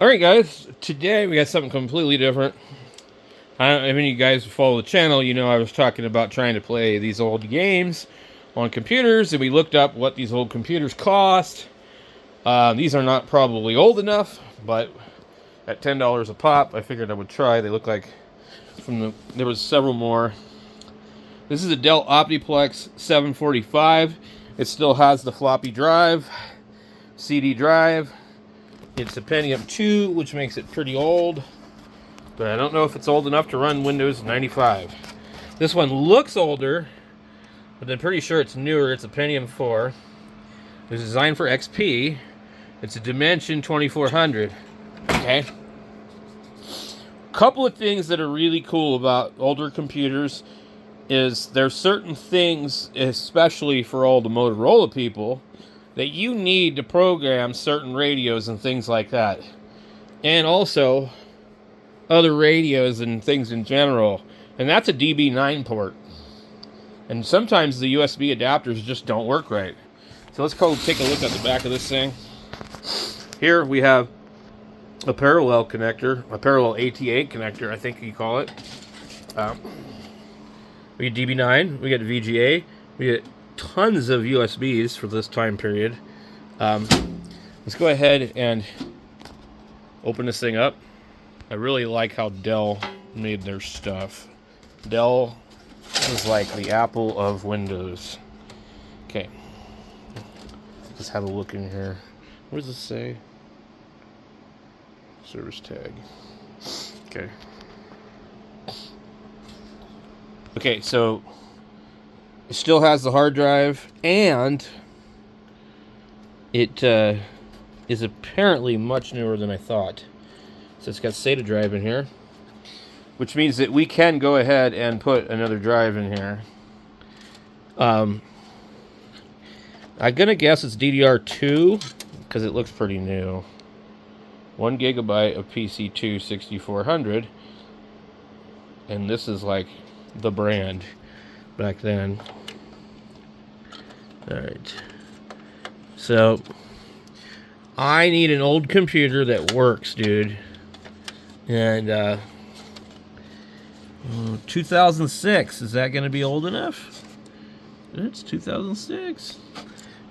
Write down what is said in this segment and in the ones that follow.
Alright guys, today we got something completely different. I don't know if any of you guys follow the channel, you know I was talking about trying to play these old games on computers, and we looked up what these old computers cost. These are not probably old enough, but at $10 a pop, I figured I would try. They look like there was several more. This is a Dell Optiplex 745. It still has the floppy drive, CD drive. It's a Pentium 2, which makes it pretty old, but I don't know if it's old enough to run Windows 95. This one looks older, but I'm pretty sure it's newer. It's a Pentium 4. It's designed for XP. It's a Dimension 2400. Okay. Couple of things that are really cool about older computers is there's certain things, especially for all the Motorola people, that you need to program certain radios and things like that. And also other radios and things in general. And that's a DB9 port. And sometimes the USB adapters just don't work right. So let's go take a look at the back of this thing. Here we have a parallel connector, a parallel ATA connector, I think you call it. We get DB9, we get VGA, we get tons of USBs for this time period. Let's go ahead and open this thing up. I really like how Dell made their stuff. Dell is like the Apple of Windows. Okay. Let's have a look in here. What does this say? Service tag. Okay. Okay, so it still has the hard drive, and it is apparently much newer than I thought. So it's got SATA drive in here, which means that we can go ahead and put another drive in here. I'm gonna guess it's DDR2 because it looks pretty new. 1 gigabyte of PC2 6400, and this is like the brand back then. Alright, so I need an old computer that works, dude. And 2006, is that going to be old enough? It's 2006,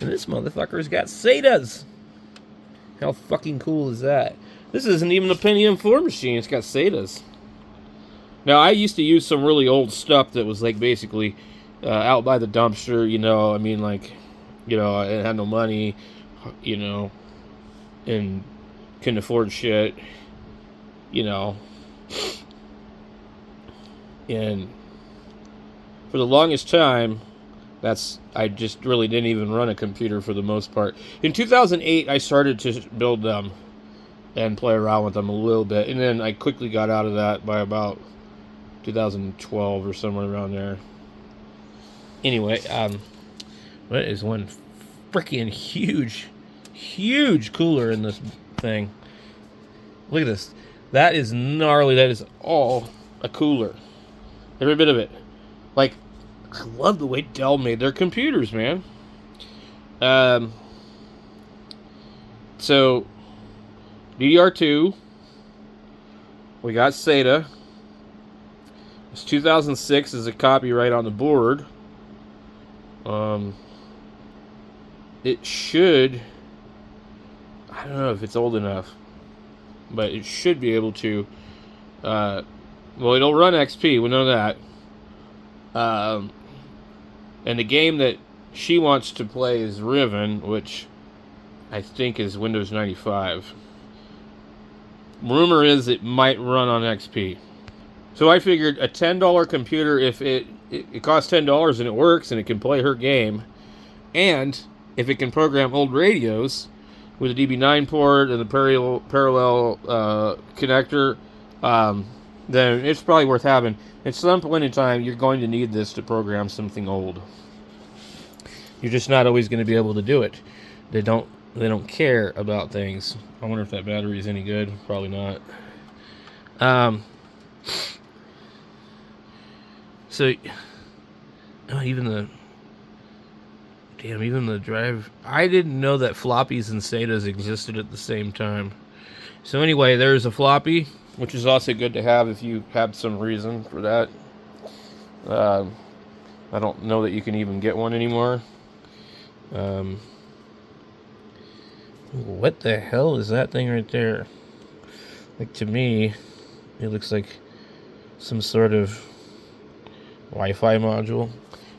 and this motherfucker's got SATAs. How fucking cool is that? This isn't even a Pentium 4 machine, it's got SATAs. Now, I used to use some really old stuff that was like basically out by the dumpster, you know. I mean, like, you know, I had no money, you know, and couldn't afford shit, you know. And for the longest time, I just really didn't even run a computer for the most part. In 2008, I started to build them and play around with them a little bit, and then I quickly got out of that by about 2012 or somewhere around there. Anyway, what is one freaking huge cooler in this thing? Look at this. That is gnarly. That is all a cooler. Every bit of it. Like, I love the way Dell made their computers, man. So DDR2. We got SATA. It's 2006 is a copyright on the board. It should, I don't know if it's old enough, but it should be able to, well, it'll run XP, we know that. And the game that she wants to play is Riven, which I think is Windows 95. Rumor is it might run on XP. So I figured a $10 computer, if it costs $10 and it works and it can play her game, and if it can program old radios with a DB9 port and the parallel connector, then it's probably worth having. At some point in time, you're going to need this to program something old. You're just not always going to be able to do it. They don't care about things. I wonder if that battery is any good. Probably not. So, even the drive. I didn't know that floppies and SATAs existed at the same time. So anyway, there's a floppy, which is also good to have if you have some reason for that. I don't know that you can even get one anymore. What the hell is that thing right there? Like, to me, it looks like some sort of Wi-Fi module.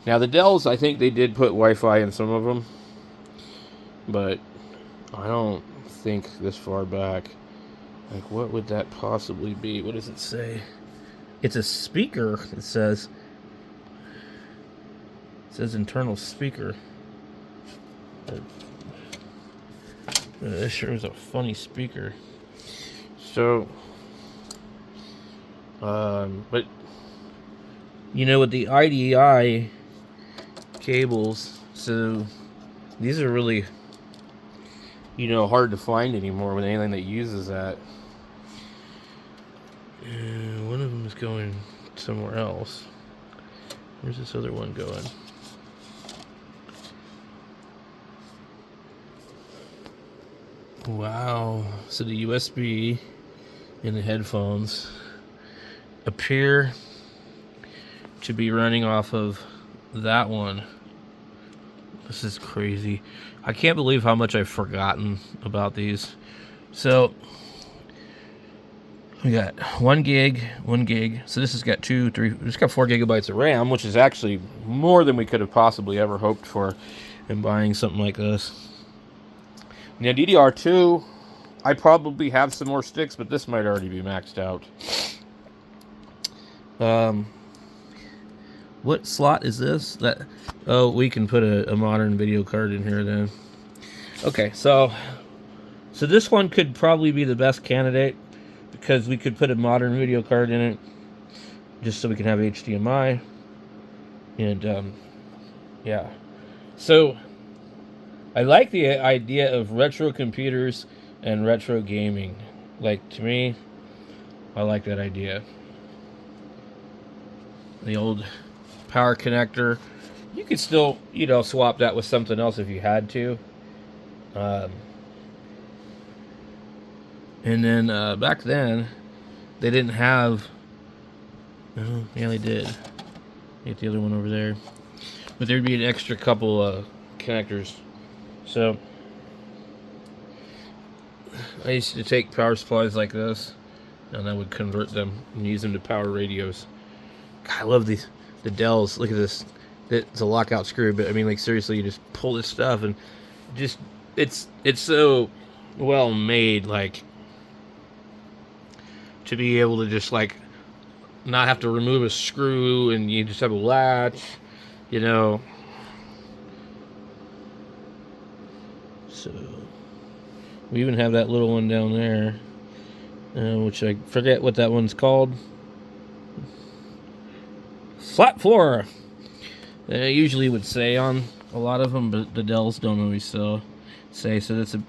Now, the Dells, I think they did put Wi-Fi in some of them, but I don't think this far back. Like, what would that possibly be? What does it say? It's a speaker, it says. It says internal speaker. This sure is a funny speaker. So, but, you know, with the IDI cables, so these are really, you know, hard to find anymore with anything that uses that. And one of them is going somewhere else. Where's this other one going? Wow. So the USB in the headphones appear to be running off of that one. This is crazy. I can't believe how much I've forgotten about these. So we got 1 gig. So this has got 2, 3, it's got 4 gigabytes of RAM, which is actually more than we could have possibly ever hoped for in buying something like this. Now, DDR2, I probably have some more sticks, but this might already be maxed out. What slot is this? Oh, we can put a modern video card in here then. Okay, so this one could probably be the best candidate because we could put a modern video card in it just so we can have HDMI. And, yeah. So I like the idea of retro computers and retro gaming. Like, to me, I like that idea. The old power connector. You could still, you know, swap that with something else if you had to. And then back then, they didn't have... Oh, yeah, they did. Get the other one over there. But there'd be an extra couple connectors. So I used to take power supplies like this, and I would convert them and use them to power radios. God, I love the Dells. Look at this. It's a lockout screw, but I mean, like, seriously, you just pull this stuff and just it's so well made, like, to be able to just, like, not have to remove a screw and you just have a latch, you know. So we even have that little one down there, which I forget what that one's called. Flat floor. They usually would say on a lot of them, but the Dells don't always say. So that's a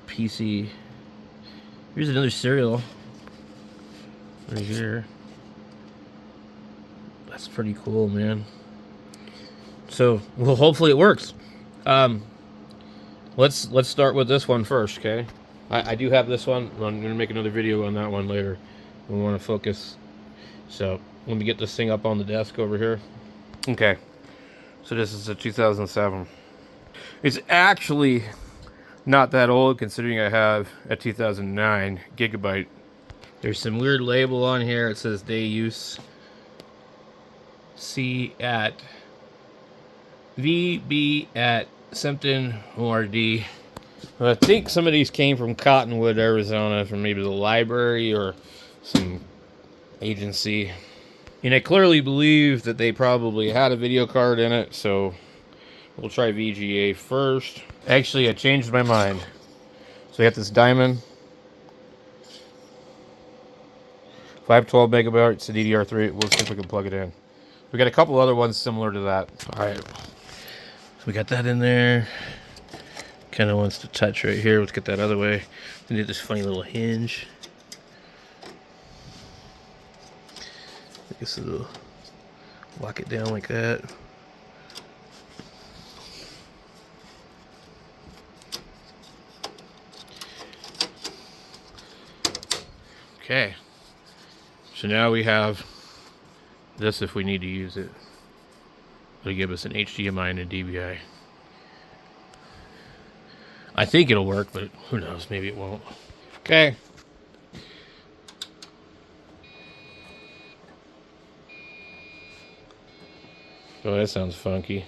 PC. Here's another serial right here. That's pretty cool, man. So, well, hopefully it works. Let's start with this one first, okay? I do have this one. I'm going to make another video on that one later. We want to focus. So, let me get this thing up on the desk over here. Okay. So this is a 2007. It's actually not that old considering I have a 2009 gigabyte. There's some weird label on here. It says day use C at VB at something ORD. I think some of these came from Cottonwood, Arizona, from maybe the library or some agency. And I clearly believe that they probably had a video card in it, so we'll try VGA first. Actually, I changed my mind. So we got this Diamond. 512 megabytes to DDR3. We'll see if we can plug it in. We got a couple other ones similar to that. Alright. So we got that in there. Kind of wants to touch right here. Let's get that other way. We need this funny little hinge. I guess it'll lock it down like that. Okay. So now we have this if we need to use it. It'll give us an HDMI and a DVI. I think it'll work, but who knows? Maybe it won't. Okay. Oh, that sounds funky.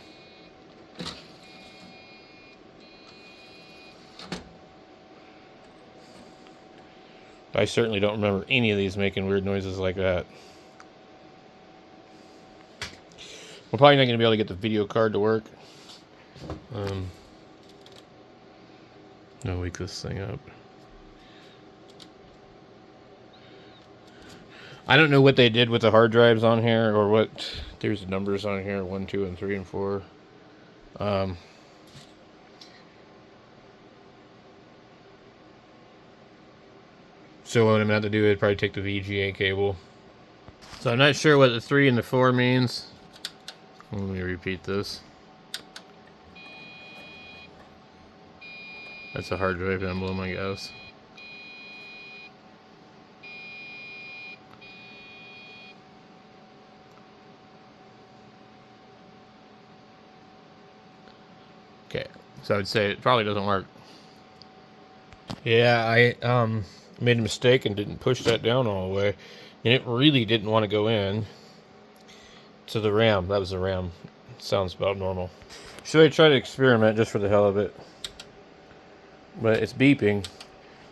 I certainly don't remember any of these making weird noises like that. We're probably not going to be able to get the video card to work. No, wake this thing up. I don't know what they did with the hard drives on here, or what. There's numbers on here, 1, 2, and 3, and 4. So what I'm going to have to do is probably take the VGA cable. So I'm not sure what the 3 and the 4 means. Let me repeat this. That's a hard drive emblem, I guess. Okay, so I would say it probably doesn't work. Yeah, I made a mistake and didn't push that down all the way. And it really didn't want to go in to the RAM. That was the RAM. Sounds about normal. Should I try to experiment just for the hell of it? But it's beeping.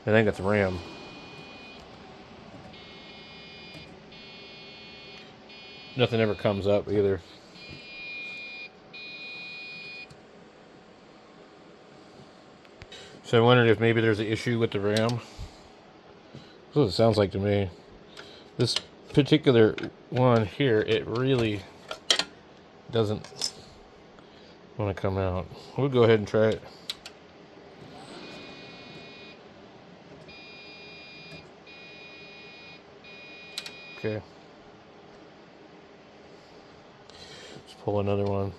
I think that's RAM. Nothing ever comes up either. So I wondered if maybe there's an issue with the RAM. That's what it sounds like to me. This particular one here, it really doesn't want to come out. We'll go ahead and try it. Okay. Let's pull another one.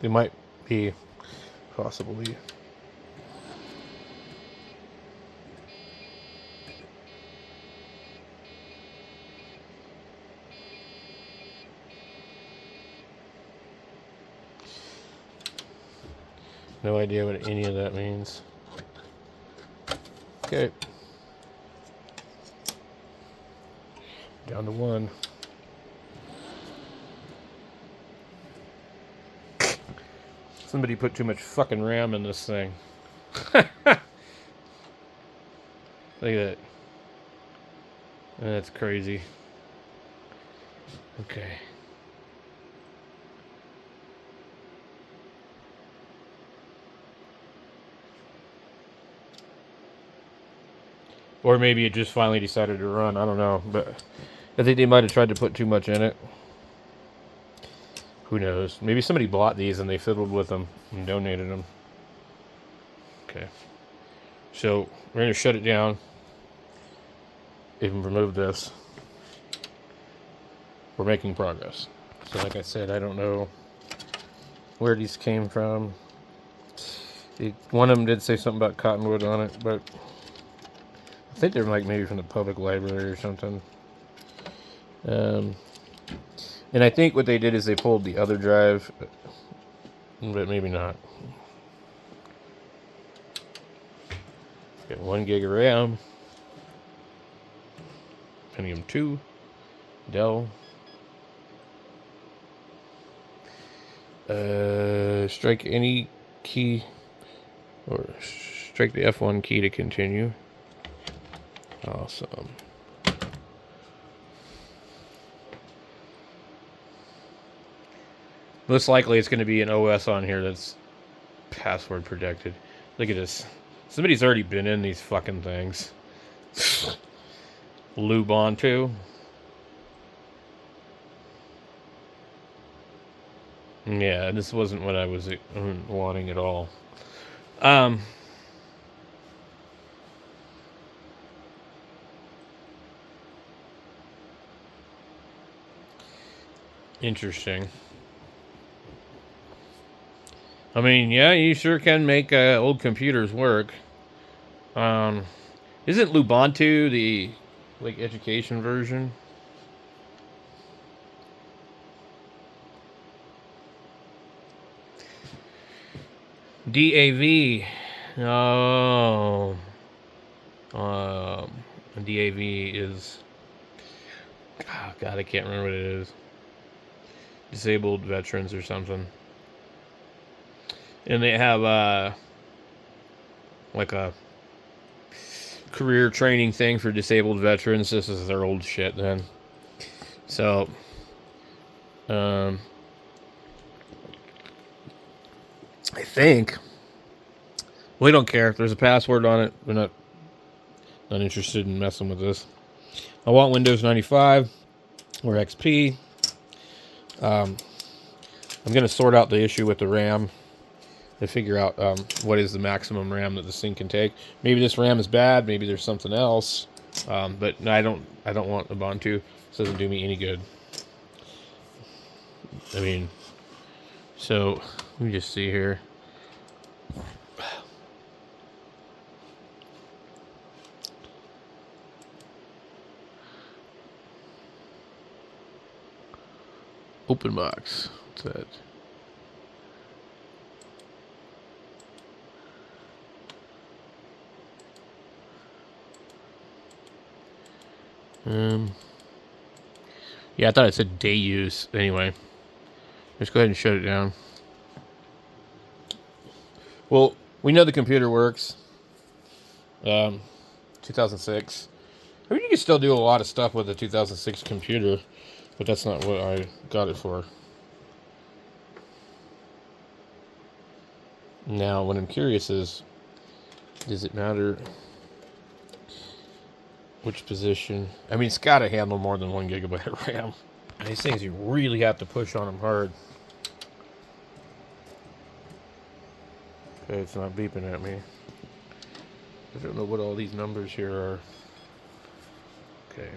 It might be possibly. No idea what any of that means. Okay. Down to 1. Somebody put too much fucking RAM in this thing. Look at that. That's crazy. Okay. Or maybe it just finally decided to run. I don't know. But I think they might have tried to put too much in it. Who knows? Maybe somebody bought these and they fiddled with them and donated them. Okay. So we're going to shut it down. Even remove this. We're making progress. So like I said, I don't know where these came from. One of them did say something about cottonwood on it, but I think they're like maybe from the public library or something. And I think what they did is they pulled the other drive, but maybe not. Got 1 gig of RAM. Pentium 2. Dell. Strike any key, or strike the F1 key to continue. Awesome. Most likely it's going to be an OS on here that's password protected. Look at this. Somebody's already been in these fucking things. Lube on too. Yeah, this wasn't what I was wanting at all. Interesting. I mean, yeah, you sure can make old computers work. Isn't Lubuntu the like education version? DAV. Oh. Um, DAV is. Oh, God, I can't remember what it is. Disabled veterans or something. And they have like a career training thing for disabled veterans. This is their old shit then. So, I think we don't care if there's a password on it. We're not interested in messing with this. I want Windows 95 or XP. I'm going to sort out the issue with the RAM to figure out what is the maximum RAM that this thing can take. Maybe this RAM is bad. Maybe there's something else. But no, I don't want Ubuntu. This doesn't do me any good. I mean, so let me just see here. Open box. What's that? Yeah, I thought it said day use. Anyway, let's go ahead and shut it down. Well, we know the computer works. 2006. I mean, you can still do a lot of stuff with a 2006 computer, but that's not what I got it for. Now, what I'm curious is, does it matter which position? I mean, it's got to handle more than 1 gigabyte of RAM. These things, you really have to push on them hard. Okay, it's not beeping at me. I don't know what all these numbers here are. Okay.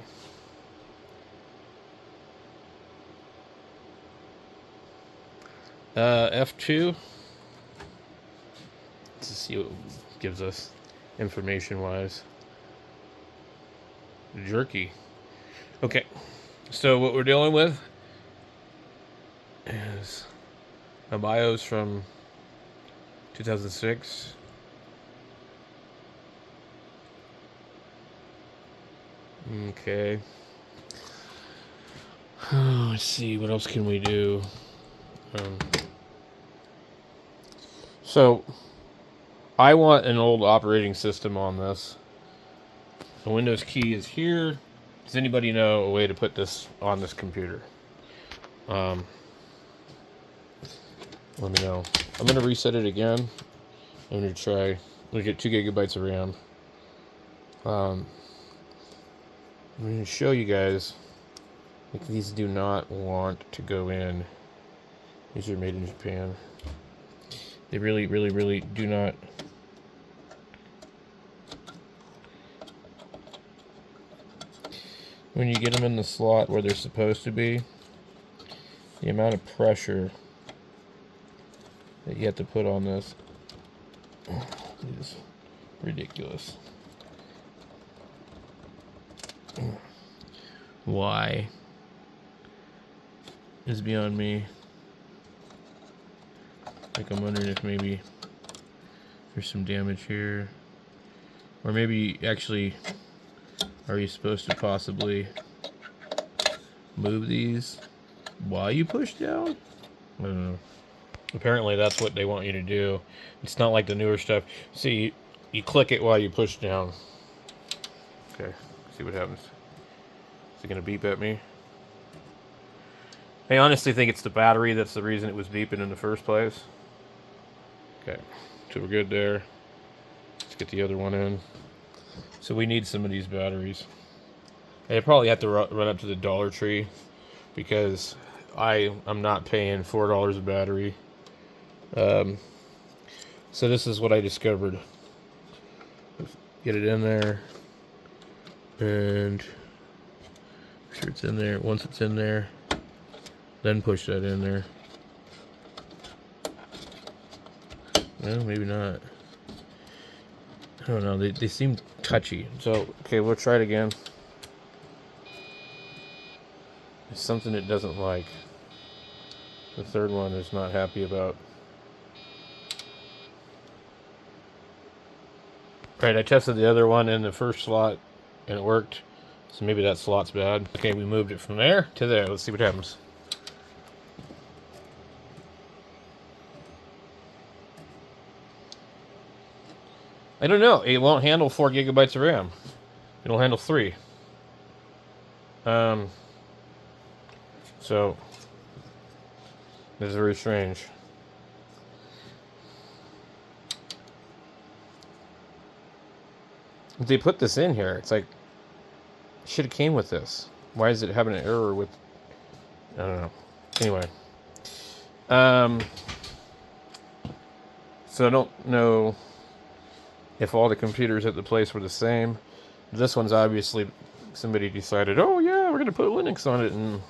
F2. Let's see what it gives us information-wise. Jerky. Okay. So what we're dealing with is a BIOS from 2006. Okay. Let's see, what else can we do? So, I want an old operating system on this. The Windows key is here. Does anybody know a way to put this on this computer? Let me know. I'm going to reset it again. I'm going to try. We get 2 gigabytes of RAM. I'm going to show you guys. Like, these do not want to go in. These are made in Japan. They really, really, really do not. When you get them in the slot where they're supposed to be, the amount of pressure that you have to put on this is ridiculous. Why is beyond me. Like, I'm wondering if maybe there's some damage here, or maybe actually, are you supposed to possibly move these while you push down? I don't know. Apparently that's what they want you to do. It's not like the newer stuff. See, you click it while you push down. Okay, see what happens. Is it gonna beep at me? I honestly think it's the battery that's the reason it was beeping in the first place. Okay, so we're good there. Let's get the other one in. So we need some of these batteries. I probably have to run up to the Dollar Tree because I'm not paying $4 a battery. So this is what I discovered. Get it in there, and make sure it's in there. Once it's in there, then push that in there. No, maybe not. I don't know. They seem touchy. So, okay, we'll try it again. It's something it doesn't like. The third one is not happy about. Right, I tested the other one in the first slot, and it worked. So maybe that slot's bad. Okay, we moved it from there to there. Let's see what happens. I don't know. It won't handle 4 gigabytes of RAM. It'll handle 3. So this is very strange. If they put this in here, it's like should have came with this. Why is it having an error with? I don't know. Anyway, so I don't know if all the computers at the place were the same. This one's obviously somebody decided, oh yeah, we're gonna put Linux on it and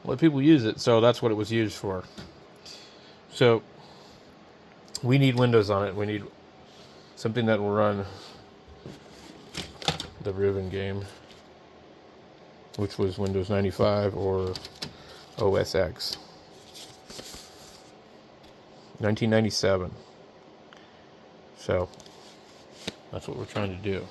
let people use it. So that's what it was used for. So we need Windows on it. We need something that will run the Riven game, which was Windows 95 or OS X. 1997. So that's what we're trying to do.